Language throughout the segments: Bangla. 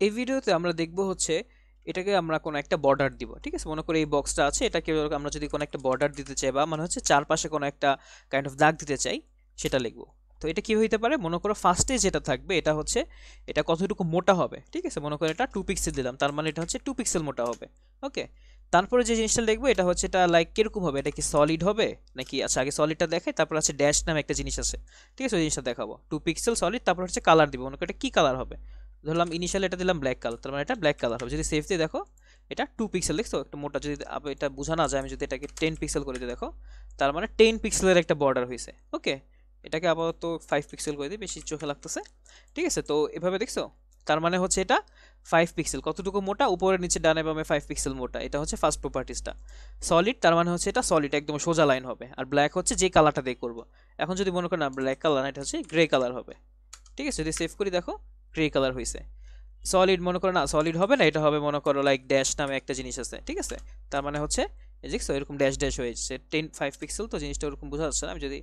এই ভিডিওতে আমরা দেখব হচ্ছে এটাকে আমরা কোনো একটা বর্ডার দিব। ঠিক আছে, মনে করি এই বক্সটা আছে, এটাকে আমরা যদি কোনো একটা বর্ডার দিতে চাই বা মানে হচ্ছে চারপাশে কোনো একটা কাইন্ড অফ দাগ দিতে চাই, সেটা লিখব। তো এটা কি হইতে পারে, মনে করো ফার্স্টে যেটা থাকবে এটা হচ্ছে এটা কতটুকু মোটা হবে। ঠিক আছে, মনে করো এটা 2 পিক্সেল দিলাম, তার মানে এটা হচ্ছে 2 পিক্সেল মোটা হবে। ওকে, তারপরে যে জিনিসটা লিখবো এটা হচ্ছে এটা লাইক কিরকম হবে, এটা কি সলিড হবে নাকি, আচ্ছা আগে সলিডটা দেখাই, তারপর আছে ড্যাশ নামে একটা জিনিস আছে। ঠিক আছে, ওই জিনিসটা দেখাবো। 2 পিক্সেল সলিড, তারপর হচ্ছে কালার দিব, মনে করো এটা কি কালার হবে। ধরলাম ইনিশিয়াল এটা দিলাম ব্ল্যাক কালার, তার মানে এটা ব্ল্যাক কালার হবে। যদি সেভ দিয়ে দেখো এটা 2 পিক্সেল, দেখছো একটা মোটা। যদি এটা বোঝা না যায়, আমি যদি এটাকে 10 পিক্সেল করে দিই দেখো, তার মানে 10 পিক্সেলের একটা বর্ডার হয়েছে। ওকে, এটাকে আপাতত 5 পিক্সেল করে দিই, বেশি চোখে লাগতেছে। ঠিক আছে, তো এভাবে দেখছো, তার মানে হচ্ছে এটা 5 পিক্সেল। কতটুকু মোটা, উপরে নিচে ডানে বামে 5 পিক্সেল মোটা। এটা হচ্ছে ফার্স্ট প্রপার্টিসটা। সলিড, তার মানে হচ্ছে এটা সলিড, একদম সোজা লাইন হবে। আর ব্ল্যাক হচ্ছে যে কালারটা দিয়ে করবো। এখন যদি মনে করেন না ব্ল্যাক কালার না, এটা হচ্ছে গ্রে কালার হবে। ঠিক আছে, যদি সেভ করি দেখো গ্রে কালার হয়েছে। সলিড মনে করো না, সলিড হবে না, এটা হবে মনে করো লাইক ড্যাশ নামে একটা জিনিস আছে। ঠিক আছে, তার মানে হচ্ছে দেখছো এরকম ড্যাশ ড্যাশ হয়েছে। 5 পিক্সেল, তো জিনিসটা ওরকম বোঝা যাচ্ছে না। আমি যদি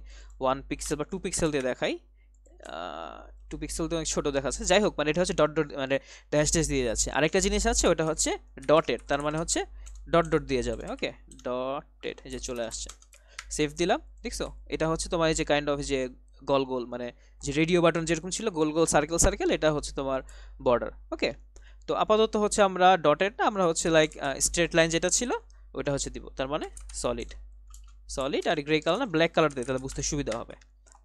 1 পিক্সেল বা 2 পিক্সেল দিয়ে দেখাই, 2 পিক্সেল তো অনেক ছোটো দেখাচ্ছে। যাই হোক, মানে এটা হচ্ছে ডট ডট, মানে ড্যাশ ড্যাশ দিয়ে যাচ্ছে। আরেকটা জিনিস আছে, ওটা হচ্ছে ডটেড, তার মানে হচ্ছে ডট ডট দিয়ে যাবে। ওকে, ডটেড, এই যে চলে আসছে। সেভ দিলাম, দেখছো এটা হচ্ছে তোমার এই যে কাইন্ড অফ যে গোল গোল, মানে যে রেডিও বাটন যেরকম ছিল গোল গোল সার্কেল সার্কেল, এটা হচ্ছে তোমার বর্ডার। ওকে, তো আপাতত হচ্ছে আমরা ডটেড না, আমরা হচ্ছে লাইক স্ট্রেট লাইন যেটা ছিল ওটা হচ্ছে দিব, তার মানে সলিড। সলিড আর গ্রে কালার না ব্ল্যাক কালার দিয়ে, তাহলে বুঝতে সুবিধা হবে।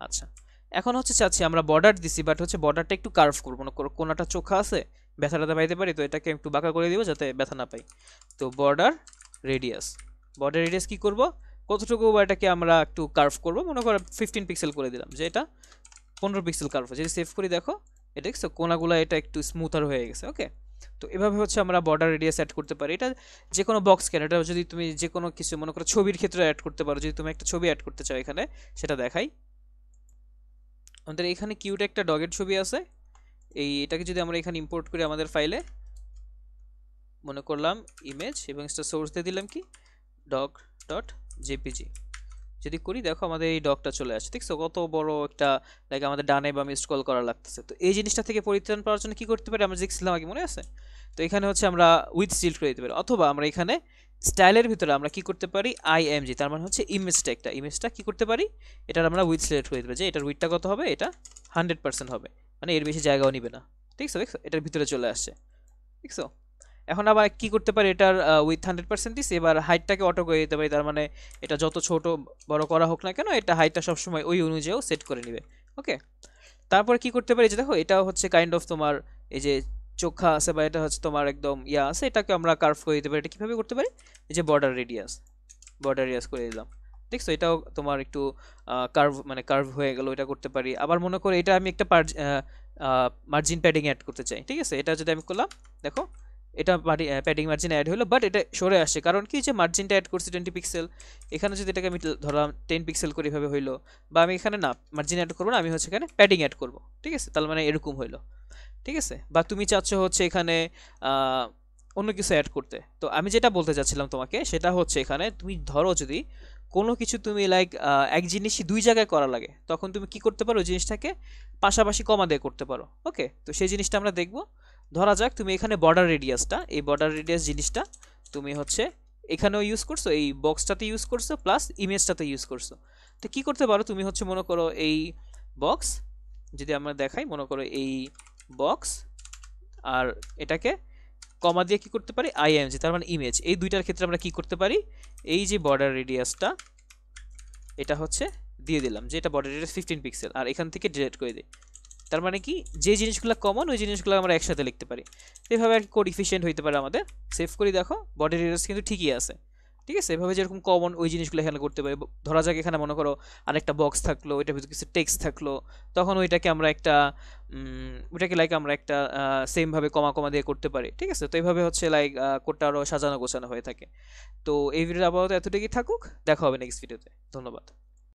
আচ্ছা, এখন হচ্ছে চাচ্ছি আমরা বর্ডার দিছি, বাট হচ্ছে বর্ডারটা একটু কার্ভ করবো, মনে করো কোনাটা চোখা আছে, ব্যথাটা পাইতে পারি, তো এটাকে একটু বাঁকা করে দিব যাতে ব্যথা না পাই। তো বর্ডার রেডিয়াস, বর্ডার রেডিয়াস কি করব, কতটুকু বা এটাকে আমরা একটু কার্ভ করব, মনে করো 15 পিক্সেল করে দিলাম, যে এটা 15 পিক্সেল কার্ভ। যদি সেভ করি দেখো, এটা দেখছো কোনাগুলো এটা একটু স্মুথার হয়ে গেছে। ওকে, তো এভাবে হচ্ছে আমরা বর্ডার রেডিয়াস অ্যাড করতে পারি। এটা যে কোনো বক্স কেন, এটা যদি তুমি যে কোনো কিছু মনে করো ছবির ক্ষেত্রে অ্যাড করতে পারো। যদি তুমি একটা ছবি অ্যাড করতে চাও এখানে, সেটা দেখাই। আমাদের এখানে কিউট একটা ডগের ছবি আছে। এটাকে যদি আমরা এখানে ইম্পোর্ট করি আমাদের ফাইলে, মনে করলাম ইমেজ এবং সেটা সোর্স দিয়ে দিলাম কি ডগ ডট জেপিজি। যদি করি দেখো আমাদের এই ডগটা চলে আসে। দেখছো কত বড় একটা, লাইক আমাদের ডানে বামে স্ক্রল করা লাগতেছে। তো এই জিনিসটা থেকে পরিত্রাণ পাওয়ার জন্য কি করতে পারি, আমরা দেখছিলাম আগে, মনে আছে? তো এখানে হচ্ছে আমরা উইথ সিলেক্ট করে দিতে পারি, অথবা আমরা এখানে স্টাইলের ভিতরে আমরা কি করতে পারি, আইএমজি, তার মানে হচ্ছে ইমেজটা, একটা ইমেজটা কি করতে পারি, এটার আমরা উইথ সিলেক্ট করে দিতে পারি যে এটার উইথটা কত হবে, এটা 100% হবে, মানে এর বেশি জায়গাও নিবে না। ঠিক আছে, দেখছো এটার ভিতরে চলে আসছে। দেখছো, এখন আবার কি করতে পারি, এটার উইথ 100% দিস, এবার হাইটটাকে অটো করে দিতে পারি, তার মানে এটা যত ছোট বড় করা হোক না কেন, এটা হাইটটা সবসময় ওই অনুযায়ীও সেট করে নিবে। ওকে, তারপরে কি করতে পারি, যে দেখো এটা হচ্ছে কাইন্ড অফ তোমার এই যে চোখা আছে বা এটা হচ্ছে তোমার একদম ইয়া আছে, এটাকে আমরা কার্ভ করে দিতে পারি। এটা কিভাবে করতে পারি, এই যে বর্ডার রেডিয়াস, বর্ডার রেডিয়াস করে দিলাম। দেখছো এটাও তোমার একটু কার্ভ, মানে কার্ভ হয়ে গেল, এটা করতে পারি। আবার মনে করো এটা আমি একটা মার্জিন প্যাডিং অ্যাড করতে চাই। ঠিক আছে, এটা যদি আমি করলাম দেখো, এটা প্যাডিং মার্জিন অ্যাড হলো, বাট এটা সরে আসছে, কারণ কি যে মার্জিনটা অ্যাড করছি 20 পিক্সেল। এখানে যদি এটাকে আমি ধরলাম 10 পিক্সেল করে এভাবে হইলো, বা আমি এখানে না মার্জিন অ্যাড করবো না, আমি হচ্ছে এখানে প্যাডিং অ্যাড করবো। ঠিক আছে, তার মানে এরকম হইলো। ঠিক আছে, বা তুমি চাচ্ছ হচ্ছে এখানে আহ, অন্য কিছু অ্যাড করতে। তো আমি যেটা বলতে চাচ্ছিলাম তোমাকে সেটা হচ্ছে, এখানে তুমি ধরো যদি কোনো কিছু তুমি লাইক এক জিনিসই দুই জায়গায় করা লাগে, তখন তুমি কি করতে পারো, ওই জিনিসটাকে পাশাপাশি কমা দিয়ে করতে পারো। ওকে, তো সেই জিনিসটা আমরা দেখবো। ধরা যাক তুমি এখানে বর্ডার রেডিয়াসটা, এই বর্ডার রেডিয়াস জিনিসটা তুমি হচ্ছে এখানেও ইউজ করছো, এই বক্সটাতে ইউজ করছো, প্লাস ইমেজটাতে ইউজ করছো। তো কি করতে পারো, তুমি হচ্ছে মনে করো এই বক্স, যদি আমরা দেখাই, মনে করো এই বক্স আর এটাকে কমা দিয়ে কি করতে পারি, আইএমজি, তার মানে ইমেজ, এই দুইটার ক্ষেত্রে আমরা কি করতে পারি, এই যে বর্ডার রেডিয়াসটা এটা হচ্ছে দিয়ে দিলাম, যে এটা বর্ডার রেডিয়াস 15 পিক্সেল, আর এখান থেকে ডিলিট করে দিই। তার মানে কি, যে জিনিসগুলো কমন ওই জিনিসগুলো আমরা একসাথে লিখতে পারি। এভাবে আর কি কোড ইফিসিয়েন্ট হইতে পারে আমাদের। সেভ করি দেখো বর্ডার রেডিয়াস কিন্তু ঠিকই আছে। ঠিক আছে, এভাবে যেরকম কমন ওই জিনিসগুলো এখানে করতে পারি। ধরা যাক এখানে মনে করো আরেকটা বক্স থাকলো, ওইটার ভিতরে কিছু টেক্সট থাকলো, তখন ওইটাকে আমরা একটা ওইটাকে লাইক আমরা একটা সেম ভাবে কমা কমা দিয়ে করতে পারি। ঠিক আছে, তো এইভাবে হচ্ছে লাইক কোডটা আরো সাজানো গোছানো হয়ে থাকে। তো এই ভিডিওটা আপাতত এতটুকুই থাকুক, দেখা হবে নেক্সট ভিডিওতে। ধন্যবাদ।